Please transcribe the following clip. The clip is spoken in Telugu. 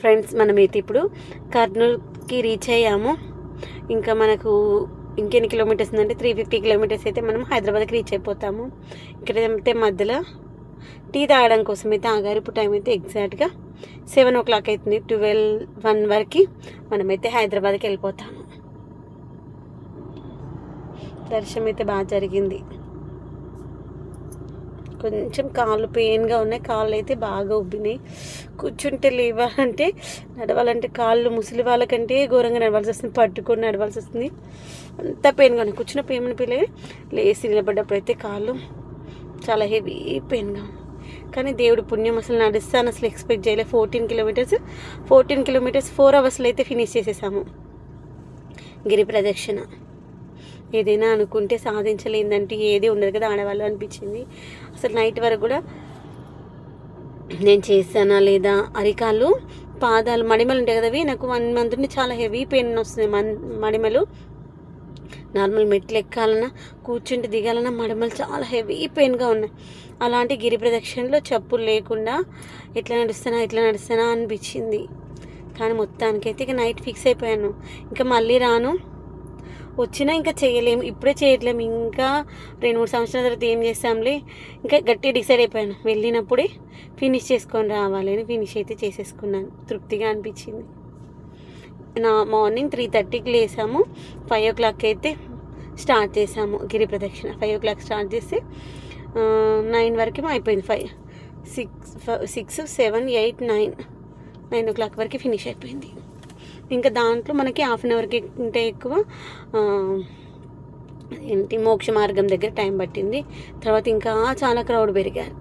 ఫ్రెండ్స్, మనమైతే ఇప్పుడు కర్నూలుకి రీచ్ అయ్యాము. ఇంకా మనకు ఇంకెన్ని కిలోమీటర్స్ ఉందంటే 350 కిలోమీటర్స్ అయితే మనం హైదరాబాద్కి రీచ్ అయిపోతాము. ఇక్కడైతే మధ్యలో టీ తాగడం కోసం అయితే ఆగారు. ఇప్పుడు టైం అయితే ఎగ్జాక్ట్గా 7 o'clock అవుతుంది. 1 వరకు మనమైతే హైదరాబాద్కి వెళ్ళిపోతాము. దర్శనం అయితే బాగా జరిగింది. కొంచెం కాళ్ళు పెయిన్గా ఉన్నాయి, కాళ్ళు అయితే బాగా ఉబ్బినాయి. కూర్చుంటే లేవాలంటే నడవాలంటే కాళ్ళు ముసలి వాళ్ళకంటే ఘోరంగా నడవాల్సి వస్తుంది, పట్టుకొని నడవాల్సి వస్తుంది. అంత పెయిన్గా ఉన్నాయి. కూర్చున్నప్పుడు ఏమైనా పిల్లలు లేచి నిలబడ్డప్పుడు అయితే కాళ్ళు చాలా హెవీ పెయిన్గా ఉంది. కానీ దేవుడు పుణ్యం, అసలు నడుస్తాను అసలు ఎక్స్పెక్ట్ చేయలేదు. 14 కిలోమీటర్స్ 4 hours అయితే ఫినిష్ చేసేసాము. గిరి ప్రదక్షిణ ఏదైనా అనుకుంటే సాధించలేదంటే ఏది ఉండదు కదా ఆడవాళ్ళు అనిపించింది. అసలు నైట్ వరకు కూడా నేను చేస్తానా లేదా, అరికాళ్ళు పాదాలు మడిమలు ఉంటాయి కదా, అవి నాకు 1 month నుండి చాలా హెవీ పెయిన్ వస్తున్నాయి. మడిమలు నార్మల్ మెట్లు ఎక్కాలన్నా కూర్చుంటే దిగాలన్నా మడిమలు చాలా హెవీ పెయిన్గా ఉన్నాయి. అలాంటి గిరి ప్రదక్షిణలో చెప్పులు లేకుండా ఎట్లా నడుస్తానా అనిపించింది. కానీ మొత్తానికైతే ఇక నైట్ ఫిక్స్ అయిపోయాను, ఇంకా మళ్ళీ రాను, వచ్చినా ఇంకా చేయలేము, ఇప్పుడే చేయట్లేము, ఇంకా 2-3 సంవత్సరాల తర్వాత ఏం చేస్తాంలే, ఇంకా గట్టిగా డిసైడ్ అయిపోయాను. వెళ్ళినప్పుడే ఫినిష్ చేసుకొని రావాలి అని ఫినిష్ అయితే చేసేసుకున్నాను. తృప్తిగా అనిపించింది. మార్నింగ్ 3:30కి లేసాము. 5 o'clock అయితే స్టార్ట్ చేసాము గిరి ప్రదక్షిణ. 5 o'clock స్టార్ట్ చేస్తే 9 వరకు అయిపోయింది. 6, 7, 8, 9 o'clock వరకు ఫినిష్ అయిపోయింది. ఇంకా దాంట్లో మనకి 1/2 hour కంటే ఎక్కువ మోక్ష మార్గం దగ్గర టైం పట్టింది. తర్వాత ఇంకా చాలా క్రౌడ్ పెరిగారు.